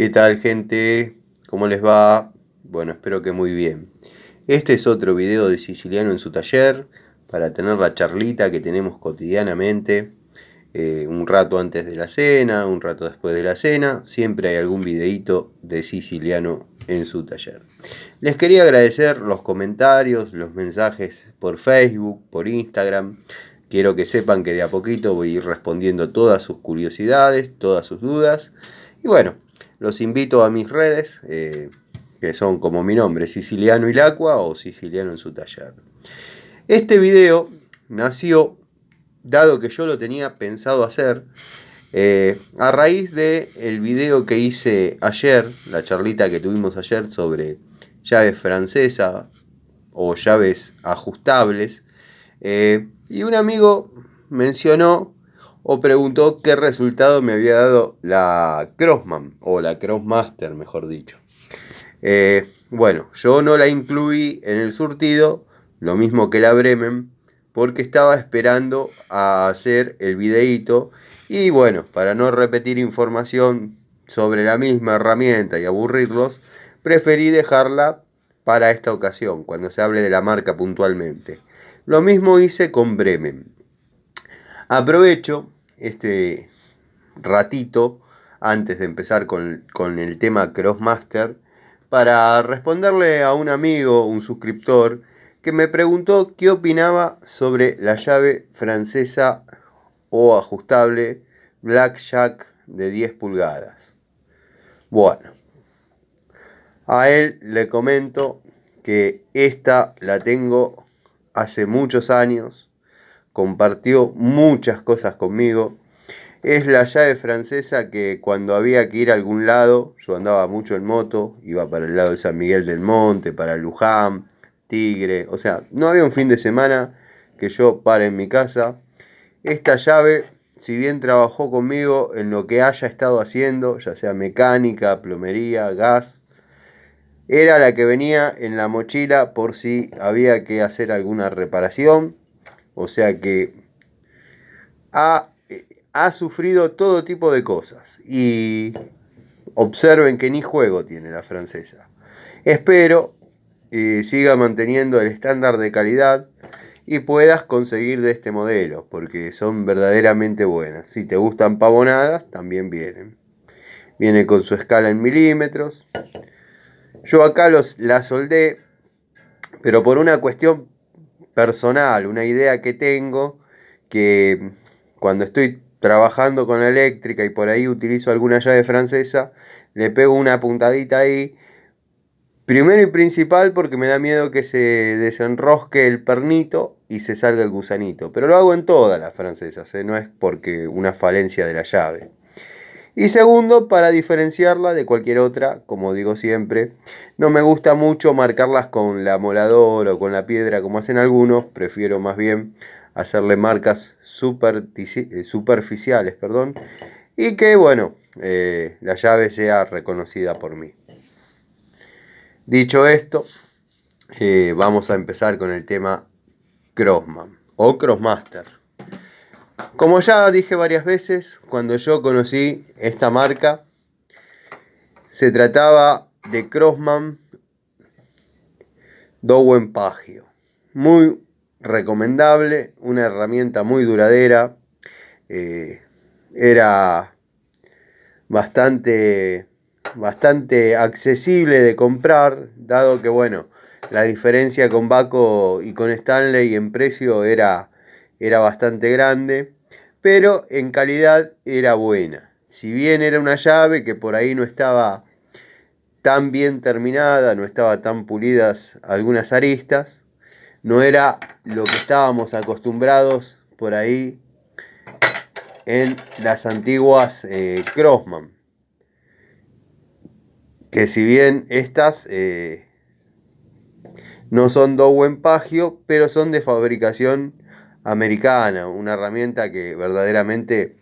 ¿Qué tal, gente? ¿Cómo les va? Bueno, espero que muy bien. Este es otro video de Siciliano en su taller para tener la charlita que tenemos cotidianamente, un rato antes de la cena, un rato después de la cena. Siempre hay algún videíto de Siciliano en su taller. Les quería agradecer los comentarios, los mensajes por Facebook, por Instagram. Quiero que sepan que de a poquito voy a ir respondiendo todas sus curiosidades, todas sus dudas. Y bueno, los invito a mis redes, que son como mi nombre, Siciliano Ilacqua o Siciliano en su taller. Este video nació, dado que yo lo tenía pensado hacer, a raíz del video que hice ayer, la charlita que tuvimos ayer sobre llaves francesas o llaves ajustables, y un amigo mencionó o preguntó qué resultado me había dado la Crossman, o la Crossmaster, mejor dicho. Bueno, yo no la incluí en el surtido, lo mismo que la Bremen, porque estaba esperando a hacer el videíto. Y bueno, para no repetir información sobre la misma herramienta y aburrirlos, preferí dejarla para esta ocasión, cuando se hable de la marca puntualmente. Lo mismo hice con Bremen. Aprovecho este ratito, antes de empezar con el tema Crossmaster, para responderle a un amigo, un suscriptor, que me preguntó qué opinaba sobre la llave francesa o ajustable Blackjack de 10 pulgadas. Bueno, a él le comento que esta la tengo hace muchos años, compartió muchas cosas conmigo. Es la llave francesa que cuando había que ir a algún lado, yo andaba mucho en moto, iba para el lado de San Miguel del Monte, para Luján, Tigre, o sea, no había un fin de semana que yo pare en mi casa. Esta llave, si bien trabajó conmigo en lo que haya estado haciendo, ya sea mecánica, plomería, gas, era la que venía en la mochila por si había que hacer alguna reparación. O sea que ha sufrido todo tipo de cosas. Y observen que ni juego tiene la francesa. Espero siga manteniendo el estándar de calidad y puedas conseguir de este modelo, porque son verdaderamente buenas. Si te gustan pavonadas, también vienen. Viene con su escala en milímetros. Yo acá la soldé, pero por una cuestión personal, una idea que tengo, que cuando estoy trabajando con la eléctrica y por ahí utilizo alguna llave francesa, le pego una puntadita ahí. Primero y principal porque me da miedo que se desenrosque el pernito y se salga el gusanito. Pero lo hago en todas las francesas, no es porque una falencia de la llave. Y segundo, para diferenciarla de cualquier otra, como digo siempre, no me gusta mucho marcarlas con la moladora o con la piedra como hacen algunos, prefiero más bien hacerle marcas superficiales, y que bueno, la llave sea reconocida por mí. Dicho esto, vamos a empezar con el tema Crossman o Crossmaster. Como ya dije varias veces, cuando yo conocí esta marca, se trataba de Crossman Dowen Pagio. Muy recomendable, una herramienta muy duradera. Era bastante accesible de comprar, dado que bueno, la diferencia con Baco y con Stanley en precio era bastante grande, pero en calidad era buena. Si bien era una llave que por ahí no estaba tan bien terminada, no estaba tan pulidas algunas aristas, no era lo que estábamos acostumbrados por ahí en las antiguas Crossman. Que si bien estas no son Dowen Pagio, pero son de fabricación americana, una herramienta que verdaderamente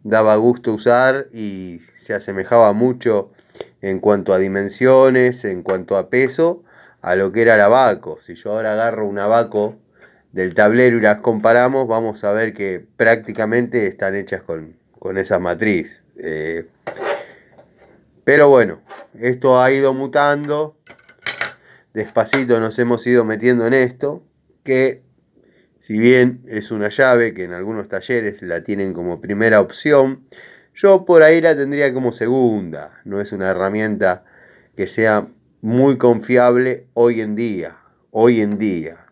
daba gusto usar y se asemejaba mucho en cuanto a dimensiones, en cuanto a peso, a lo que era la Baco. Si yo ahora agarro una Baco del tablero y las comparamos, vamos a ver que prácticamente están hechas con esa matriz. Pero bueno, esto ha ido mutando. Despacito nos hemos ido metiendo en esto, que si bien es una llave que en algunos talleres la tienen como primera opción, yo por ahí la tendría como segunda. No es una herramienta que sea muy confiable hoy en día. Hoy en día.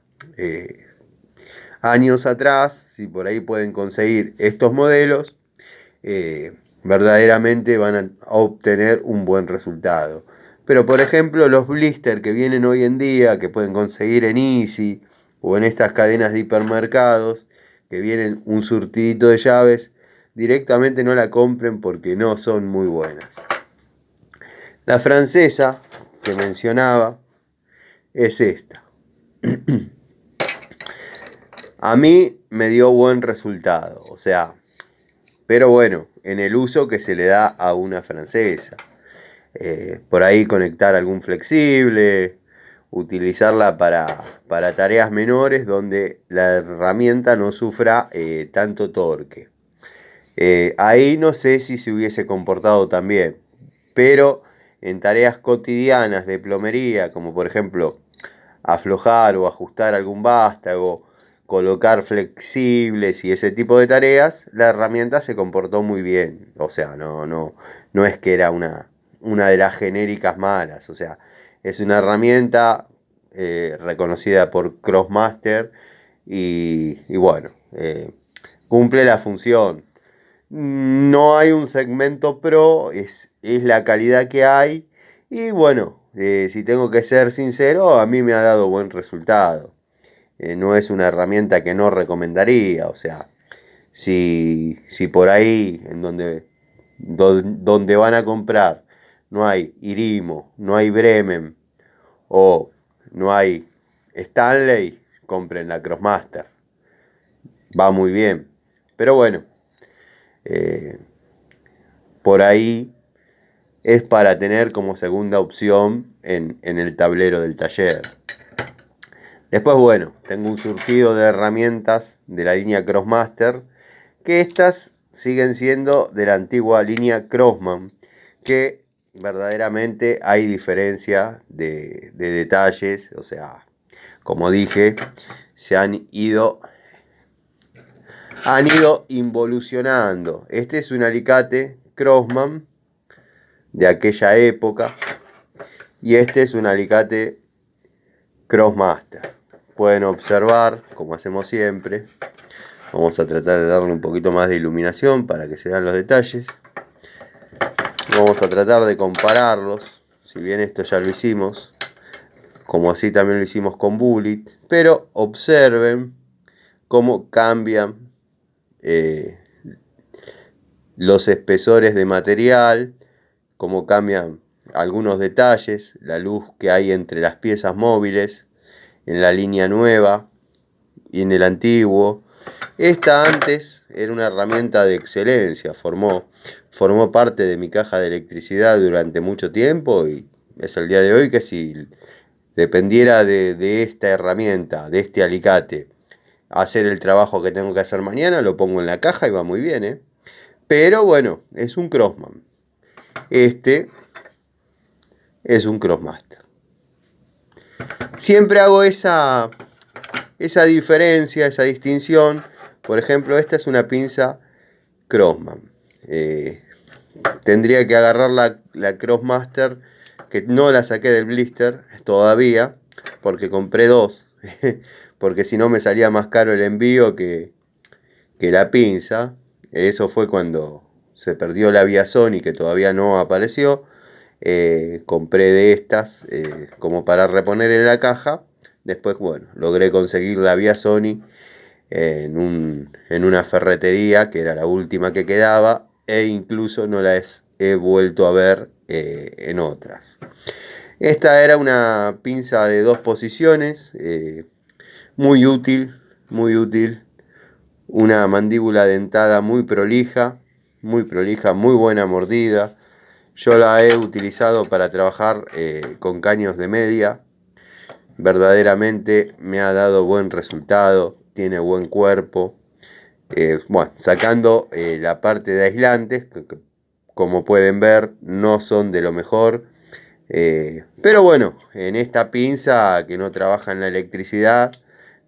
Años atrás, si por ahí pueden conseguir estos modelos, verdaderamente van a obtener un buen resultado. Pero por ejemplo los blister que vienen hoy en día, que pueden conseguir en Easy o en estas cadenas de hipermercados, que vienen un surtidito de llaves, directamente no la compren porque no son muy buenas. La francesa que mencionaba es esta. A mí me dio buen resultado, o sea, pero bueno, en el uso que se le da a una francesa. Por ahí conectar algún flexible, utilizarla para tareas menores donde la herramienta no sufra tanto torque. Ahí no sé si se hubiese comportado tan bien, pero en tareas cotidianas de plomería, como por ejemplo aflojar o ajustar algún vástago, colocar flexibles y ese tipo de tareas, la herramienta se comportó muy bien. O sea, no es que era una de las genéricas malas. O sea, es una herramienta reconocida por Crossmaster y bueno, cumple la función. No hay un segmento pro, es la calidad que hay. Y bueno, si tengo que ser sincero, a mí me ha dado buen resultado. No es una herramienta que no recomendaría. O sea, si por ahí, en donde van a comprar, no hay Irimo, no hay Bremen o no hay Stanley, compren la Crossmaster. Va muy bien. Pero bueno, por ahí es para tener como segunda opción en el tablero del taller. Después, bueno, tengo un surtido de herramientas de la línea Crossmaster, que estas siguen siendo de la antigua línea Crossman, que verdaderamente hay diferencia de detalles. O sea, como dije, se han ido involucionando. Este es un alicate Crossman de aquella época y este es un alicate Crossmaster. Pueden observar, como hacemos siempre, vamos a tratar de darle un poquito más de iluminación para que se vean los detalles. Vamos a tratar de compararlos, si bien esto ya lo hicimos, como así también lo hicimos con Bullet, pero observen cómo cambian los espesores de material, cómo cambian algunos detalles, la luz que hay entre las piezas móviles, en la línea nueva y en el antiguo. Esta antes era una herramienta de excelencia, formó parte de mi caja de electricidad durante mucho tiempo y es el día de hoy que si dependiera de esta herramienta, de este alicate, hacer el trabajo que tengo que hacer mañana, lo pongo en la caja y va muy bien, Pero bueno, es un Crossman. Este es un Crossmaster. Siempre hago esa diferencia, esa distinción. Por ejemplo, esta es una pinza Crossman. Tendría que agarrar la Crossmaster, que no la saqué del blister todavía, porque compré dos. Porque si no me salía más caro el envío que la pinza. Eso fue cuando se perdió la vía Sony, que todavía no apareció. Compré de estas como para reponer en la caja. Después, bueno, logré conseguir la vía Sony en una ferretería, que era la última que quedaba, e incluso no la he vuelto a ver en otras. Esta era una pinza de 2 posiciones, muy útil, muy útil. Una mandíbula dentada muy prolija, muy buena mordida. Yo la he utilizado para trabajar con caños de media. Verdaderamente me ha dado buen resultado, tiene buen cuerpo. Bueno, sacando la parte de aislantes, como pueden ver, no son de lo mejor. Pero bueno, en esta pinza que no trabaja en la electricidad,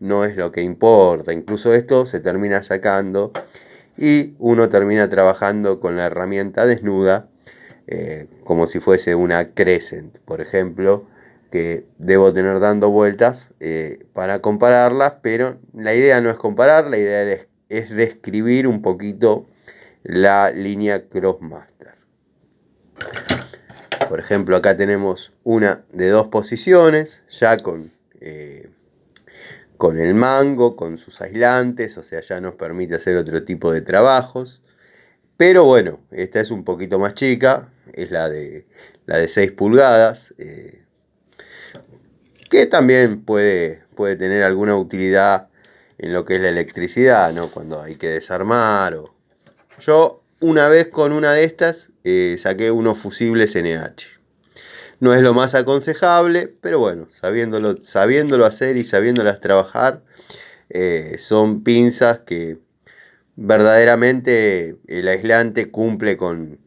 no es lo que importa. Incluso esto se termina sacando y uno termina trabajando con la herramienta desnuda, como si fuese una Crescent, por ejemplo, que debo tener dando vueltas para compararlas, pero la idea no es comparar, la idea es describir un poquito la línea Crossmaster. Por ejemplo, acá tenemos una de 2 posiciones, ya con el mango, con sus aislantes, o sea, ya nos permite hacer otro tipo de trabajos. Pero bueno, esta es un poquito más chica, es la de 6 pulgadas, que también puede tener alguna utilidad en lo que es la electricidad, ¿no? Cuando hay que desarmar. Yo una vez con una de estas saqué unos fusibles NH. No es lo más aconsejable, pero bueno, sabiéndolo hacer y sabiéndolas trabajar, son pinzas que verdaderamente el aislante cumple con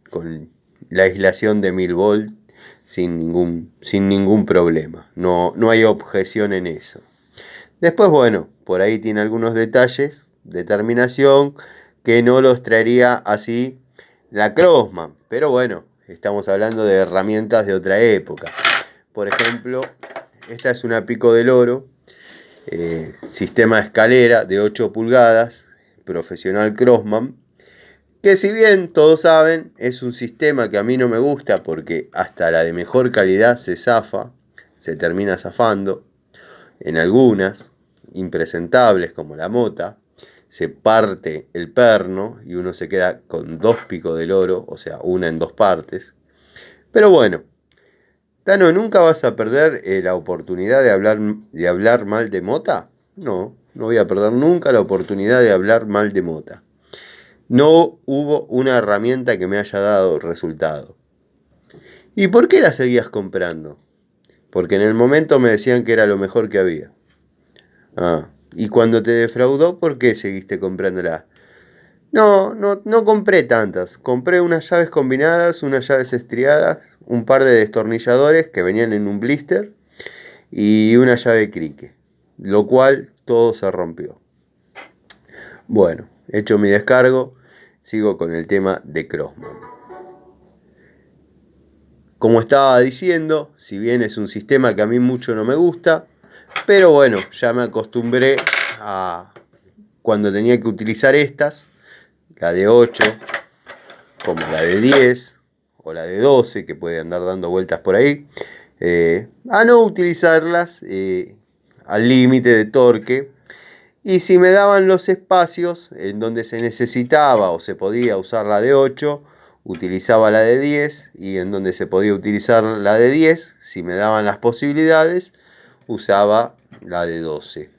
la aislación de 1000 volt sin ningún problema. No hay objeción en eso. Después, bueno, por ahí tiene algunos detalles de terminación que no los traería así la Crossman. Pero bueno, estamos hablando de herramientas de otra época. Por ejemplo, esta es una Pico del Oro, sistema escalera de 8 pulgadas, profesional Crossman, que si bien todos saben, es un sistema que a mí no me gusta porque hasta la de mejor calidad se zafa, se termina zafando. En algunas, impresentables como la Mota, se parte el perno y uno se queda con 2 Picos del Oro, o sea, una en 2 partes. Pero bueno, Tano, ¿nunca vas a perder la oportunidad de hablar mal de Mota? No voy a perder nunca la oportunidad de hablar mal de Mota. No hubo una herramienta que me haya dado resultado. ¿Y por qué la seguías comprando? Porque en el momento me decían que era lo mejor que había. Y cuando te defraudó, ¿por qué seguiste comprándola? No compré tantas. Compré unas llaves combinadas, unas llaves estriadas, un par de destornilladores que venían en un blister y una llave crique, lo cual todo se rompió. Bueno, hecho mi descargo, sigo con el tema de Crossman. Como estaba diciendo, si bien es un sistema que a mí mucho no me gusta, pero bueno, ya me acostumbré a cuando tenía que utilizar estas, la de 8, como la de 10 o la de 12, que puede andar dando vueltas por ahí, a no utilizarlas al límite de torque. Y si me daban los espacios en donde se necesitaba o se podía usar la de 8, utilizaba la de 10, y en donde se podía utilizar la de 10, si me daban las posibilidades, usaba la de 12.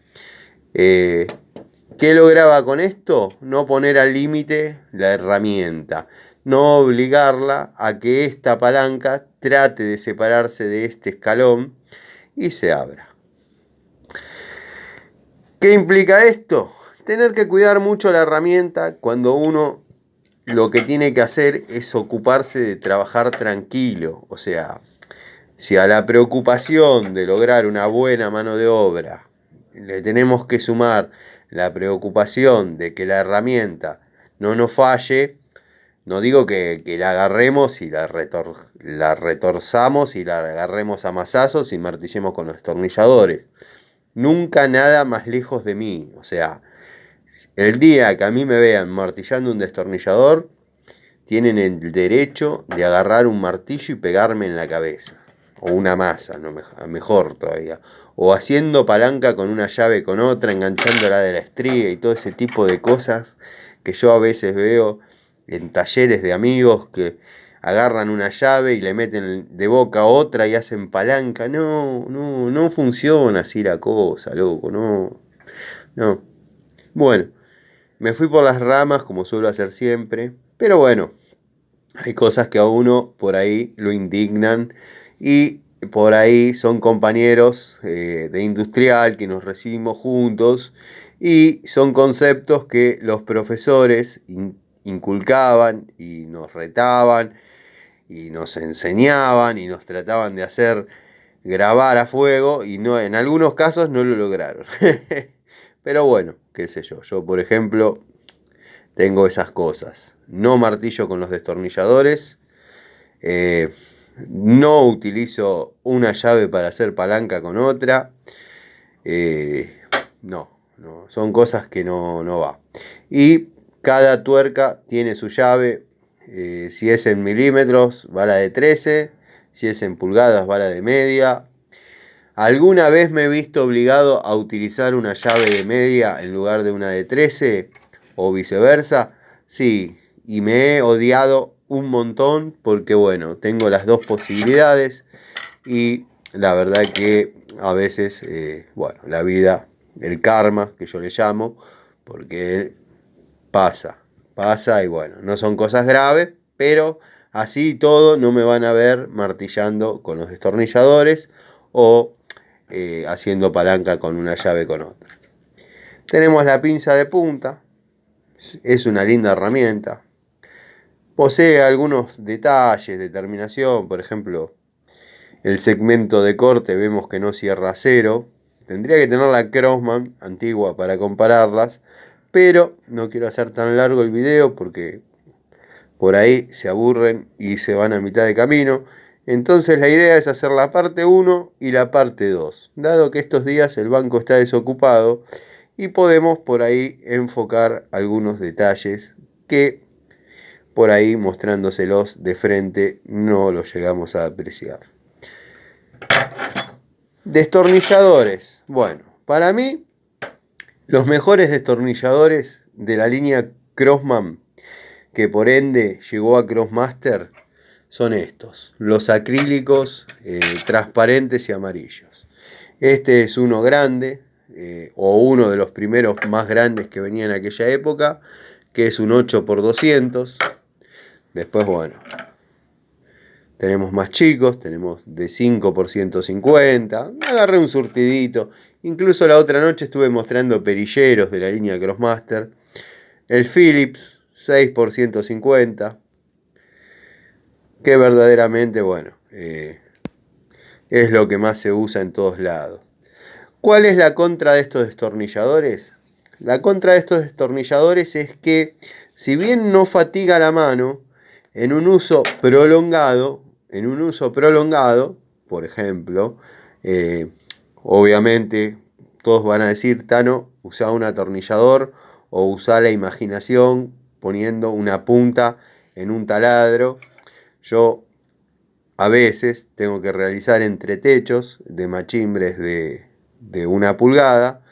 ¿Qué lograba con esto? No poner al límite la herramienta, no obligarla a que esta palanca trate de separarse de este escalón y se abra. ¿Qué implica esto? Tener que cuidar mucho la herramienta cuando uno lo que tiene que hacer es ocuparse de trabajar tranquilo. O sea, si a la preocupación de lograr una buena mano de obra le tenemos que sumar la preocupación de que la herramienta no nos falle, no digo que la agarremos y la retorzamos y la agarremos a mazazos y martillemos con los destornilladores. Nunca nada más lejos de mí. O sea, el día que a mí me vean martillando un destornillador, tienen el derecho de agarrar un martillo y pegarme en la cabeza. O una masa, no, mejor todavía. O haciendo palanca con una llave con otra, enganchándola de la estría y todo ese tipo de cosas que yo a veces veo en talleres de amigos que agarran una llave y le meten de boca otra y hacen palanca. No funciona así la cosa, loco, no. Bueno, me fui por las ramas como suelo hacer siempre, pero bueno, hay cosas que a uno por ahí lo indignan y por ahí son compañeros de industrial que nos recibimos juntos y son conceptos que los profesores inculcaban y nos retaban y nos enseñaban y nos trataban de hacer grabar a fuego y no, en algunos casos no lo lograron. Pero bueno, qué sé yo. Yo, por ejemplo, tengo esas cosas. No martillo con los destornilladores. No utilizo una llave para hacer palanca con otra. No, son cosas que no va. Y cada tuerca tiene su llave. Si es en milímetros, va la de 13. Si es en pulgadas, va la de media. ¿Alguna vez me he visto obligado a utilizar una llave de media en lugar de una de 13? ¿O viceversa? Sí, y me he odiado un montón porque, bueno, tengo las dos posibilidades y la verdad que a veces, bueno, la vida, el karma, que yo le llamo, porque pasa y bueno, no son cosas graves, pero así todo no me van a ver martillando con los destornilladores o haciendo palanca con una llave con otra. Tenemos la pinza de punta, es una linda herramienta. Posee algunos detalles de terminación, por ejemplo, el segmento de corte vemos que no cierra a cero. Tendría que tener la Crossman antigua para compararlas, pero no quiero hacer tan largo el video porque por ahí se aburren y se van a mitad de camino. Entonces la idea es hacer la parte 1 y la parte 2, dado que estos días el banco está desocupado y podemos por ahí enfocar algunos detalles que por ahí mostrándoselos de frente no los llegamos a apreciar. Destornilladores. Bueno, para mí los mejores destornilladores de la línea Crossman, que por ende llegó a Crossmaster, son estos, los acrílicos transparentes y amarillos. Este es uno grande, o uno de los primeros más grandes que venía en aquella época, que es un 8x200. Después, bueno, tenemos más chicos, tenemos de 5x150. Agarré un surtidito. Incluso la otra noche estuve mostrando perilleros de la línea Crossmaster. El Philips 6x150. Que verdaderamente, bueno, es lo que más se usa en todos lados. ¿Cuál es la contra de estos destornilladores? La contra de estos destornilladores es que, si bien no fatiga la mano, en un uso prolongado, por ejemplo, obviamente todos van a decir, Tano, usa un atornillador o usa la imaginación poniendo una punta en un taladro. Yo a veces tengo que realizar entretechos de machimbres de 1 pulgada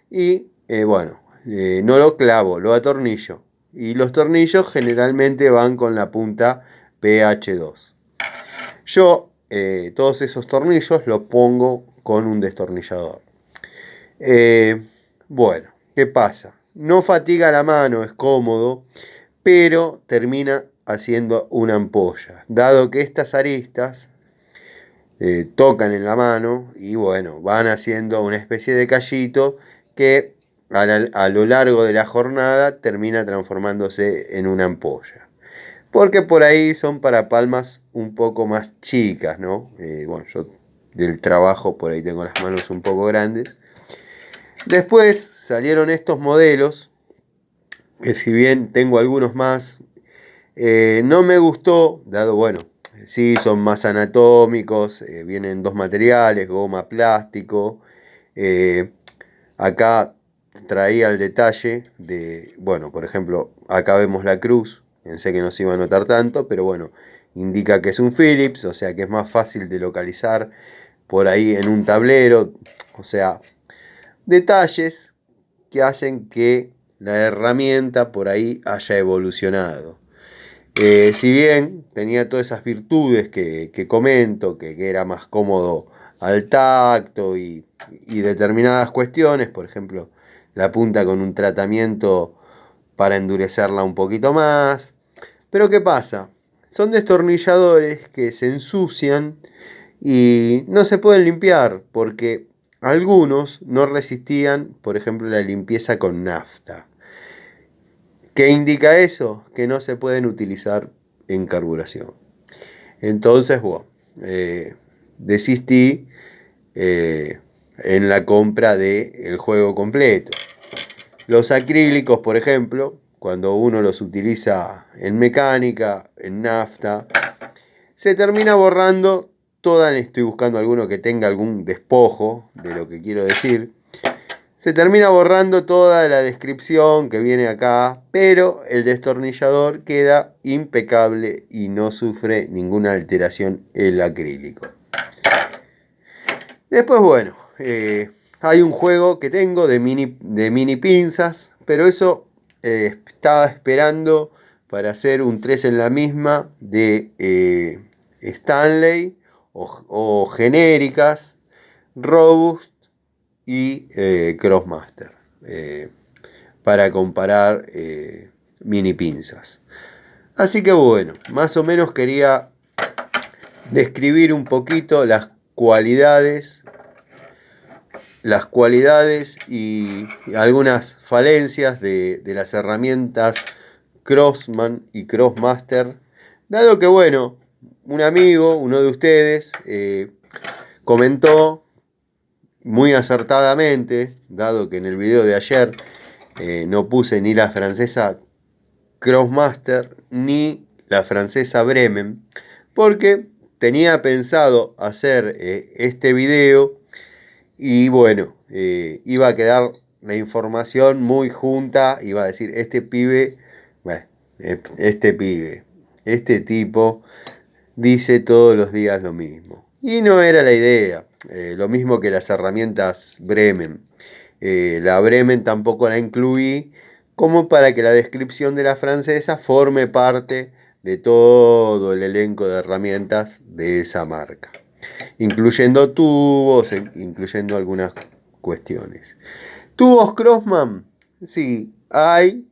y bueno, no lo clavo, lo atornillo. Y los tornillos generalmente van con la punta PH2. Yo todos esos tornillos los pongo con un destornillador. Bueno, ¿qué pasa? No fatiga la mano, es cómodo, pero termina haciendo una ampolla, dado que estas aristas tocan en la mano y bueno, van haciendo una especie de callito que a lo largo de la jornada termina transformándose en una ampolla. Porque por ahí son para palmas un poco más chicas, ¿no? Bueno, yo del trabajo por ahí tengo las manos un poco grandes. Después salieron estos modelos, que si bien tengo algunos más, no me gustó, dado, bueno, sí, son más anatómicos, vienen dos materiales, goma, plástico. Acá traía el detalle de, bueno, por ejemplo, acá vemos la cruz, pensé que no se iba a notar tanto, pero bueno, indica que es un Philips, o sea que es más fácil de localizar por ahí en un tablero, o sea, detalles que hacen que la herramienta por ahí haya evolucionado. Si bien tenía todas esas virtudes que comento, que era más cómodo al tacto y determinadas cuestiones, por ejemplo, la punta con un tratamiento para endurecerla un poquito más. Pero ¿qué pasa? Son destornilladores que se ensucian y no se pueden limpiar porque algunos no resistían, por ejemplo, la limpieza con nafta. ¿Qué indica eso? Que no se pueden utilizar en carburación. Entonces, bueno, desistí en la compra del juego completo. Los acrílicos, por ejemplo, cuando uno los utiliza en mecánica, en nafta, se termina borrando toda. Estoy buscando alguno que tenga algún despojo de lo que quiero decir. Se termina borrando toda la descripción que viene acá, pero el destornillador queda impecable y no sufre ninguna alteración el acrílico. Después, bueno, hay un juego que tengo de mini pinzas, pero eso estaba esperando para hacer un 3 en la misma de Stanley o genéricas, Robust y Crossmaster, para comparar mini pinzas. Así que bueno, más o menos quería describir un poquito las cualidades y algunas falencias de las herramientas Crossman y Crossmaster, dado que, bueno, un amigo, uno de ustedes, comentó muy acertadamente, dado que en el video de ayer no puse ni la francesa Crossmaster ni la francesa Bremen, porque tenía pensado hacer este video y bueno, iba a quedar la información muy junta, iba a decir, este pibe, este tipo dice todos los días lo mismo. Y no era la idea, lo mismo que las herramientas Bremen. La Bremen tampoco la incluí como para que la descripción de la francesa forme parte de todo el elenco de herramientas de esa marca, incluyendo tubos, incluyendo algunas cuestiones. ¿Tubos Crossman? Sí, hay,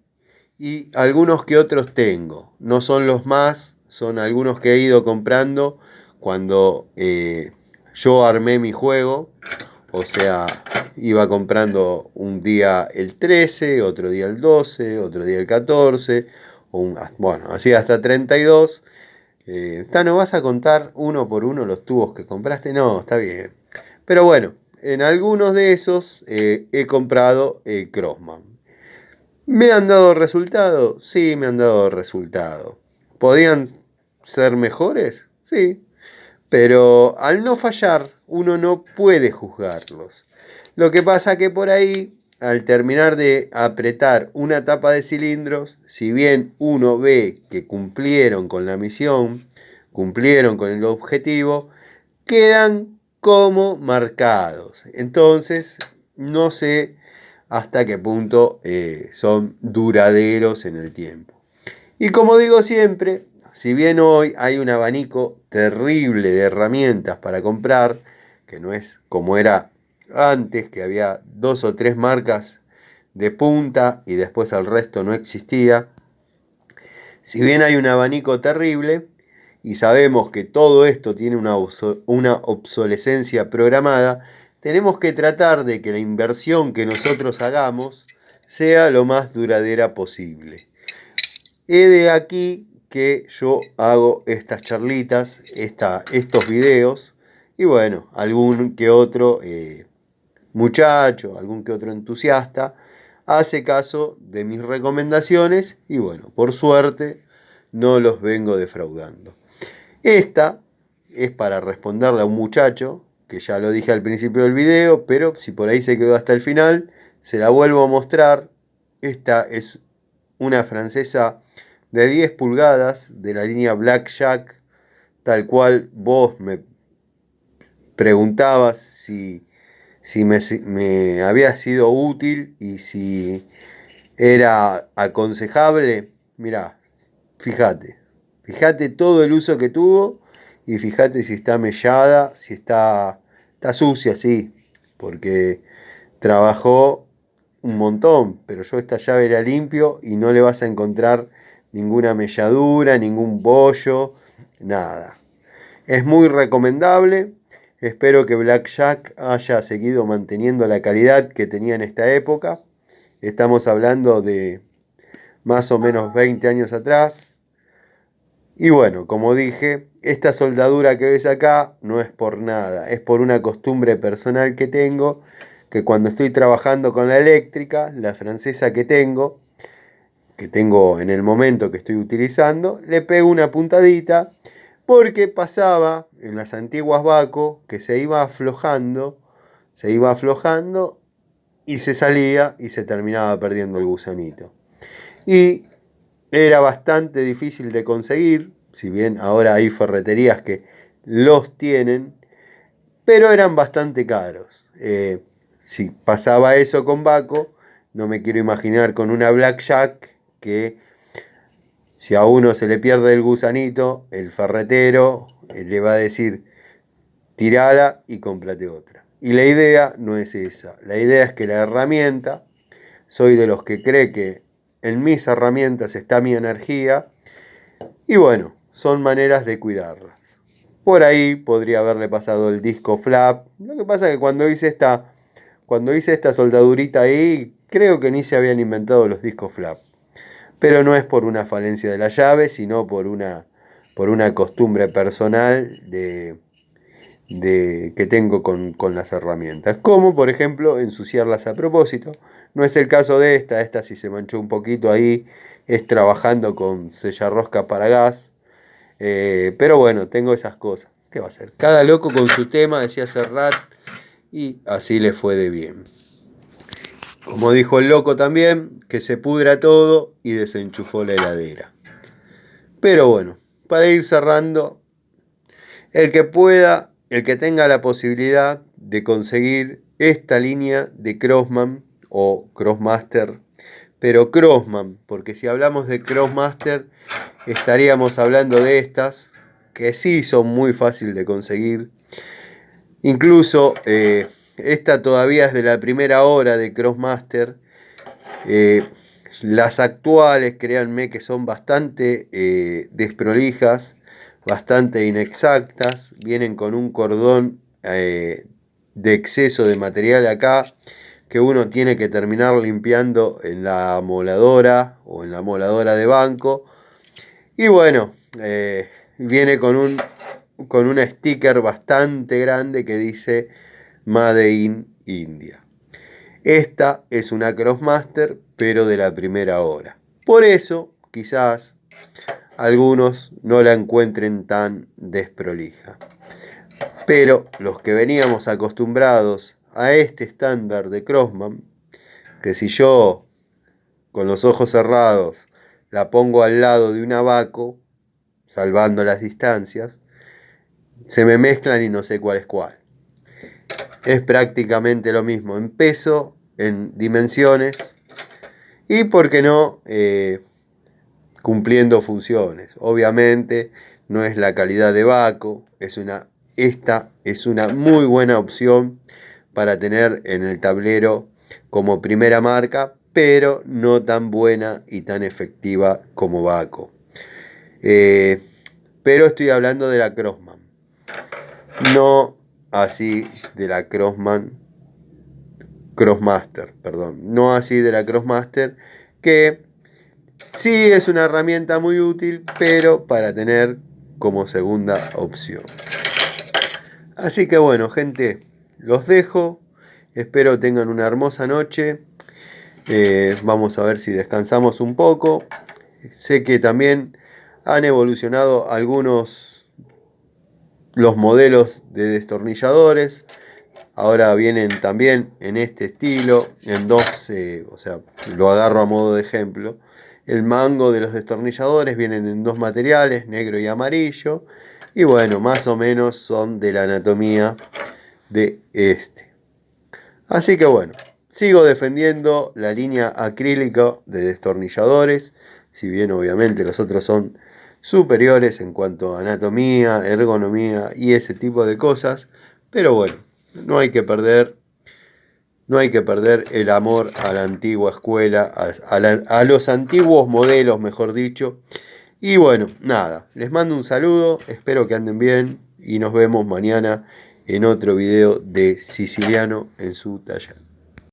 y algunos que otros tengo. No son los más, son algunos que he ido comprando cuando yo armé mi juego. O sea, iba comprando un día el 13, otro día el 12, otro día el 14, bueno, así hasta 32. ¿No vas a contar uno por uno los tubos que compraste? No, está bien. Pero bueno, en algunos de esos he comprado Crossman. ¿Me han dado resultado? Sí, me han dado resultado. ¿Podían ser mejores? Sí. Pero al no fallar, uno no puede juzgarlos. Lo que pasa que por ahí, al terminar de apretar una tapa de cilindros, si bien uno ve que cumplieron con la misión, cumplieron con el objetivo, quedan como marcados. Entonces, no sé hasta qué punto son duraderos en el tiempo. Y como digo siempre, si bien hoy hay un abanico terrible de herramientas para comprar, que no es como era antes, que había 2 o 3 marcas de punta y después el resto no existía, si bien hay un abanico terrible y sabemos que todo esto tiene una obsolescencia programada, tenemos que tratar de que la inversión que nosotros hagamos sea lo más duradera posible. He de aquí que yo hago estas charlitas, estos videos, y bueno, algún que otro muchacho, algún que otro entusiasta hace caso de mis recomendaciones y bueno, por suerte no los vengo defraudando. Esta es para responderle a un muchacho, que ya lo dije al principio del video, pero si por ahí se quedó hasta el final, se la vuelvo a mostrar. Esta es una francesa de 10 pulgadas de la línea Blackjack, tal cual vos me preguntabas si me había sido útil y si era aconsejable. Mirá, fíjate todo el uso que tuvo y fíjate si está mellada, si está sucia, sí, porque trabajó un montón, pero yo esta llave la limpio y no le vas a encontrar ninguna melladura, ningún bollo, nada. Es muy recomendable. Espero que Blackjack haya seguido manteniendo la calidad que tenía en esta época. Estamos hablando de más o menos 20 años atrás. Y bueno, como dije, esta soldadura que ves acá no es por nada, es por una costumbre personal que tengo, que cuando estoy trabajando con la eléctrica, la francesa que tengo en el momento que estoy utilizando, le pego una puntadita, porque pasaba en las antiguas Baco que se iba aflojando y se salía y se terminaba perdiendo el gusanito. Y era bastante difícil de conseguir, si bien ahora hay ferreterías que los tienen, pero eran bastante caros. Si pasaba eso con Baco, no me quiero imaginar con una Blackjack, que si a uno se le pierde el gusanito, el ferretero le va a decir, tirala y cómprate otra. Y la idea no es esa. La idea es que la herramienta, soy de los que cree que en mis herramientas está mi energía, y bueno, son maneras de cuidarlas. Por ahí podría haberle pasado el disco flap. Lo que pasa es que cuando hice esta soldadurita ahí, creo que ni se habían inventado los discos flap. Pero no es por una falencia de la llave, sino por una costumbre personal que tengo con las herramientas. Como por ejemplo ensuciarlas a propósito. No es el caso de esta si se manchó un poquito ahí, es trabajando con sellarrosca para gas. Pero bueno, tengo esas cosas. ¿Qué va a hacer? Cada loco con su tema, decía Serrat, y así le fue de bien. Como dijo el loco también, que se pudra todo, y desenchufó la heladera. Pero bueno, para ir cerrando, el que pueda, el que tenga la posibilidad de conseguir esta línea de Crossman o Crossmaster, pero Crossman, porque si hablamos de Crossmaster estaríamos hablando de estas, que sí son muy fáciles de conseguir. Incluso esta todavía es de la primera hora de Crossmaster. Las actuales, créanme que son bastante desprolijas, bastante inexactas. Vienen con un cordón de exceso de material acá, que uno tiene que terminar limpiando en la amoladora o en la amoladora de banco. Y bueno, viene con un sticker bastante grande que dice Made in India. Esta es una Crossmaster, pero de la primera hora. Por eso, quizás algunos no la encuentren tan desprolija. Pero los que veníamos acostumbrados a este estándar de Crossman, que si yo con los ojos cerrados la pongo al lado de una Baco, salvando las distancias, se me mezclan y no sé cuál es cuál. Es prácticamente lo mismo en peso, en dimensiones y, por qué no, cumpliendo funciones. Obviamente no es la calidad de Baco, esta es una muy buena opción para tener en el tablero como primera marca, pero no tan buena y tan efectiva como Baco. Pero estoy hablando de la Crossman, no así de la Crossmaster, no así de la Crossmaster, que sí es una herramienta muy útil, pero para tener como segunda opción. Así que bueno, gente, los dejo. Espero tengan una hermosa noche. Vamos a ver si descansamos un poco. Sé que también han evolucionado los modelos de destornilladores. Ahora vienen también en este estilo, en dos, o sea, lo agarro a modo de ejemplo. El mango de los destornilladores vienen en dos materiales, negro y amarillo. Y bueno, más o menos son de la anatomía de este. Así que bueno, sigo defendiendo la línea acrílica de destornilladores, si bien obviamente los otros son superiores en cuanto a anatomía, ergonomía y ese tipo de cosas. Pero bueno, no hay que perder el amor a la antigua escuela, a los antiguos modelos, mejor dicho. Y bueno, nada, les mando un saludo, espero que anden bien y nos vemos mañana en otro video de Siciliano en su taller.